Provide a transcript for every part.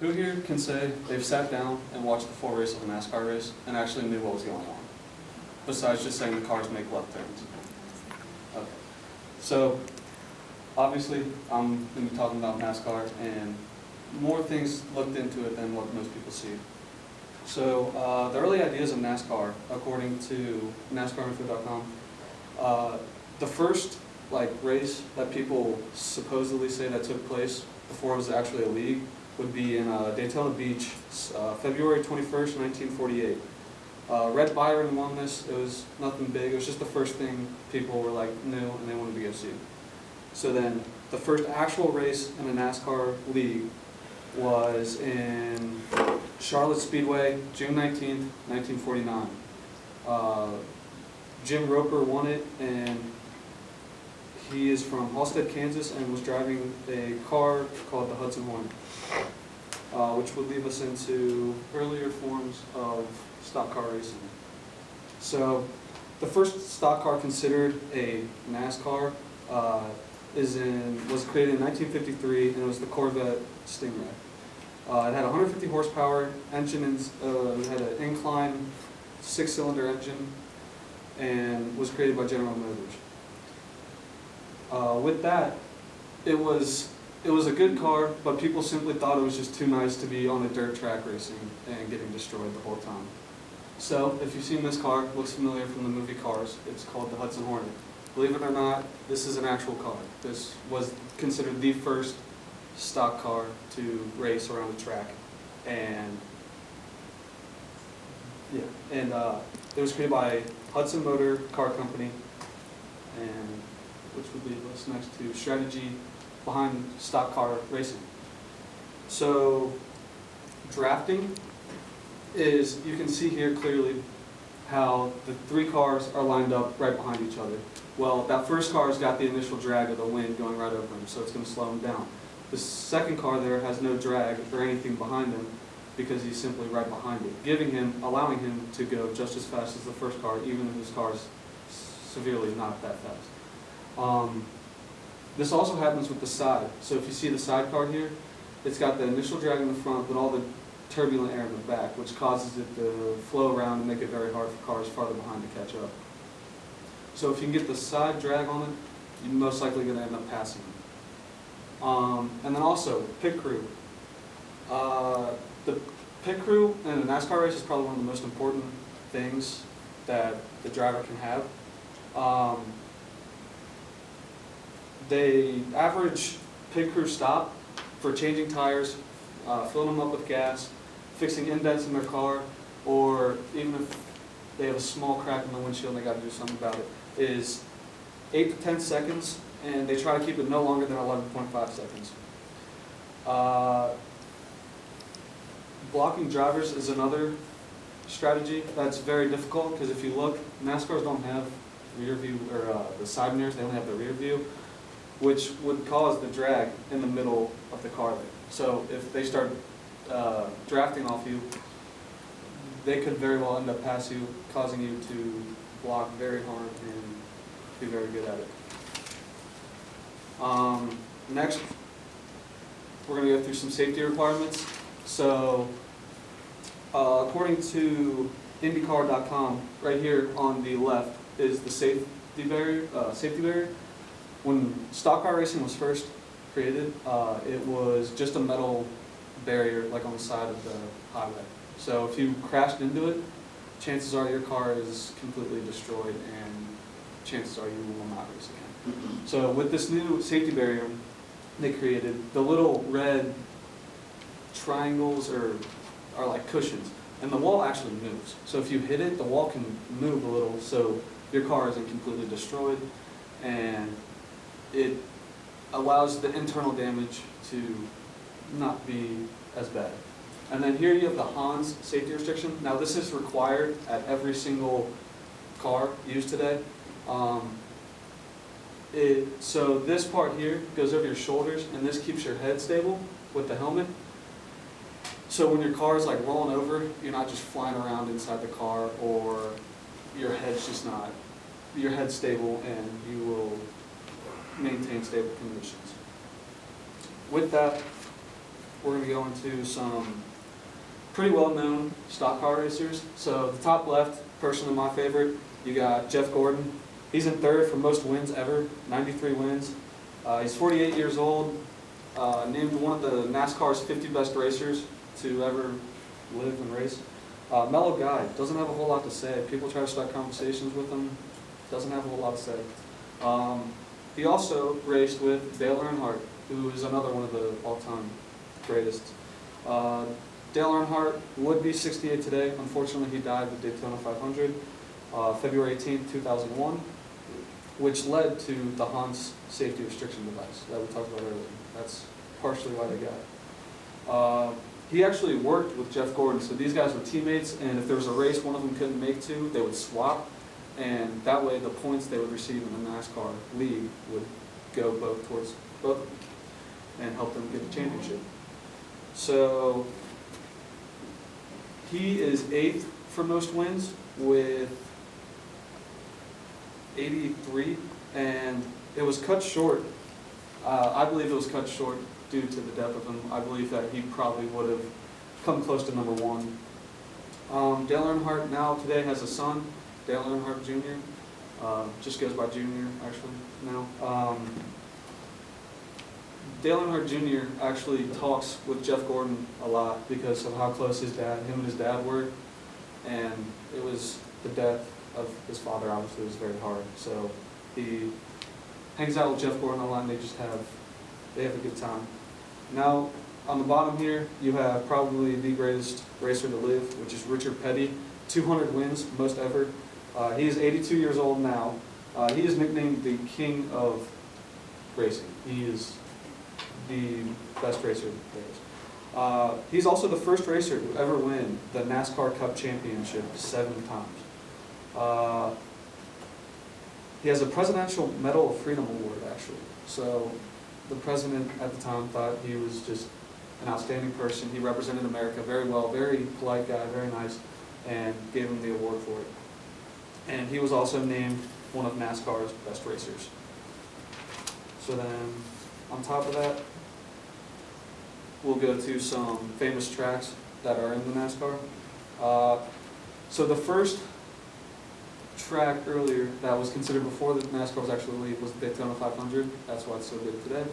Who here can say they've sat down and watched the full race of a NASCAR race and actually knew what was going on? Besides just saying the cars make left turns. Okay. So, obviously, I'm going to be talking about NASCAR and more things looked into it than what most people see. So, the early ideas of NASCAR, according to NASCARinfo.com, the first race that people supposedly say that took place before it was actually a league would be in Daytona Beach, February 21st, 1948. Red Byron won this. It was nothing big. It was just the first thing people were new and they wanted to go see. So then the first actual race in a NASCAR league was in Charlotte Speedway, June 19th, 1949. Jim Roper won it, and he is from Halstead, Kansas, and was driving a car called the Hudson Hornet, which would lead us into earlier forms of stock car racing. So the first stock car considered a NASCAR was created in 1953, and it was the Corvette Stingray. It had 150 horsepower engine, it had an incline 6-cylinder engine, and was created by General Motors. With that, it was a good car, but people simply thought it was just too nice to be on a dirt track racing and getting destroyed the whole time. So, if you've seen this car, it looks familiar from the movie Cars. It's called the Hudson Hornet. Believe it or not, this is an actual car. This was considered the first stock car to race around the track, and it was created by Hudson Motor Car Company, and which would lead us next to strategy behind stock car racing. So, drafting is, you can see here clearly how the three cars are lined up right behind each other. Well, that first car has got the initial drag of the wind going right over him, so it's going to slow him down. The second car there has no drag or anything behind him because he's simply right behind it, allowing him to go just as fast as the first car, even if his car is severely not that fast. This also happens with the side. So if you see the sidecar here, it's got the initial drag in the front, but all the turbulent air in the back, which causes it to flow around and make it very hard for cars farther behind to catch up. So if you can get the side drag on it, you're most likely going to end up passing them. And then also, pit crew. The pit crew in a NASCAR race is probably one of the most important things that the driver can have. The average pit crew stop for changing tires, filling them up with gas, fixing indents in their car, or even if they have a small crack in the windshield and they got to do something about it, is 8 to 10 seconds, and they try to keep it no longer than 11.5 seconds. Blocking drivers is another strategy that's very difficult, because if you look, NASCARs don't have rear view, or the side mirrors, they only have the rear view, which would cause the drag in the middle of the car there. So if they start drafting off you, they could very well end up past you, causing you to block very hard and be very good at it. Next, we're going to go through some safety requirements. So, according to IndyCar.com, right here on the left is the safety barrier. When stock car racing was first created, it was just a metal barrier like on the side of the highway. So if you crashed into it, chances are your car is completely destroyed, and chances are you will not race again. So with this new safety barrier they created, the little red triangles are like cushions, and the wall actually moves. So if you hit it, the wall can move a little, so your car isn't completely destroyed, and it allows the internal damage to not be as bad. And then here you have the Hans safety restriction. Now this is required at every single car used today. So this part here goes over your shoulders, and this keeps your head stable with the helmet. So when your car is rolling over, you're not just flying around inside the car, or your head's stable, and you will maintain stable conditions. With that, we're going to go into some pretty well-known stock car racers. So the top left, personally my favorite, you got Jeff Gordon. He's in third for most wins ever, 93 wins. He's 48 years old, named one of the NASCAR's 50 best racers to ever live and race. Mellow guy, doesn't have a whole lot to say. People try to start conversations with him, doesn't have a whole lot to say. He also raced with Dale Earnhardt, who is another one of the all-time greatest. Dale Earnhardt would be 68 today. Unfortunately, he died at Daytona 500, February 18, 2001, which led to the Hans's safety restriction device that we talked about earlier. That's partially why they got it. He actually worked with Jeff Gordon, so these guys were teammates, and if there was a race one of them couldn't make to, they would swap, and that way the points they would receive in the NASCAR league would go both towards both of them and help them get the championship. So he is 8th for most wins with 83, and it was cut short. I believe it was cut short due to the death of him. I believe that he probably would have come close to number 1. Dale Earnhardt now today has a son, Dale Earnhardt Jr. Just goes by Junior actually now. Dale Earnhardt Jr. actually talks with Jeff Gordon a lot because of how close him and his dad were, and it was the death of his father obviously was very hard. So he hangs out with Jeff Gordon a lot, and they have a good time. Now on the bottom here you have probably the greatest racer to live, which is Richard Petty, 200 wins, most ever. He is 82 years old now. He is nicknamed the King of Racing. He is the best racer there is. He's also the first racer to ever win the NASCAR Cup Championship 7 times. He has a Presidential Medal of Freedom award, actually. So the president at the time thought he was just an outstanding person. He represented America very well, very polite guy, very nice, and gave him the award for it. And he was also named one of NASCAR's best racers. So then, on top of that, we'll go to some famous tracks that are in the NASCAR. So the first track earlier that was considered before the NASCAR was actually legal was the Daytona 500. That's why it's so big today.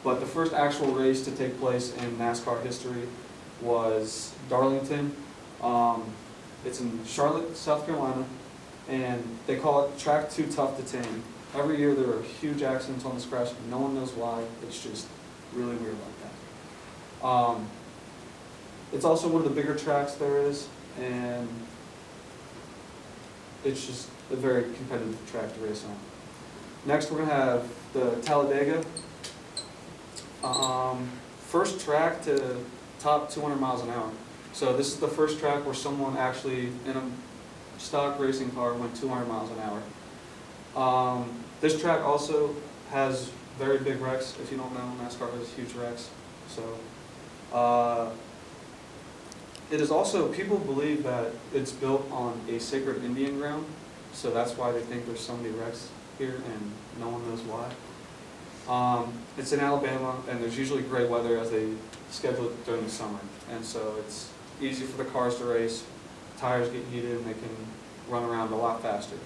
But the first actual race to take place in NASCAR history was Darlington. It's in Charlotte, South Carolina, and they call it track too tough to tame. Every year there are huge accidents on this crash, and no one knows why. It's just really weird like that. It's also one of the bigger tracks there is, and it's just a very competitive track to race on. Next we're going to have the Talladega. First track to top 200 miles an hour. So this is the first track where someone actually in a stock racing car went 200 miles an hour. This track also has very big wrecks. If you don't know, NASCAR has huge wrecks. So it is also, people believe that it's built on a sacred Indian ground, so that's why they think there's so many wrecks here, and no one knows why. It's in Alabama, and there's usually great weather as they schedule it during the summer, and so it's easy for the cars to race, tires get heated, and they can run around a lot faster.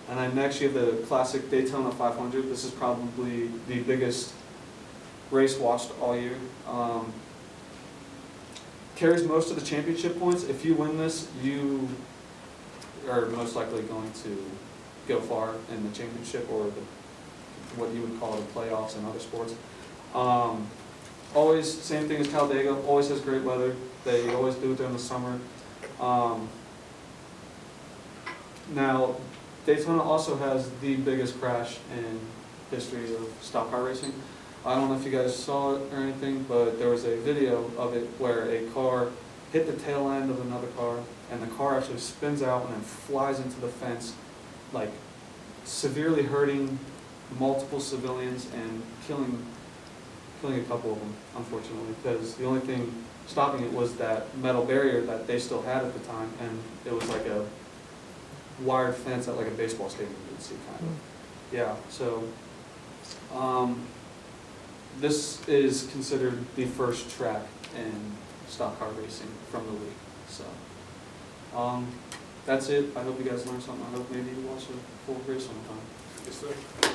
And then next you have the classic Daytona 500. This is probably the biggest race watched all year. Carries most of the championship points. If you win this, you are most likely going to go far in the championship, or what you would call the playoffs in other sports. Always, same thing as Talladega, always has great weather. They always do it during the summer. Now, Daytona also has the biggest crash in history of stock car racing. I don't know if you guys saw it or anything, but there was a video of it where a car hit the tail end of another car, and the car actually spins out and then flies into the fence, like severely hurting multiple civilians and killing a couple of them, unfortunately, because the only thing stopping it was that metal barrier that they still had at the time, and it was like a wired fence at like a baseball stadium, you would see, kind of. Yeah, so this is considered the first track in stock car racing from the league. So that's it. I hope you guys learned something. I hope maybe you watch a full race sometime. Yes, sir.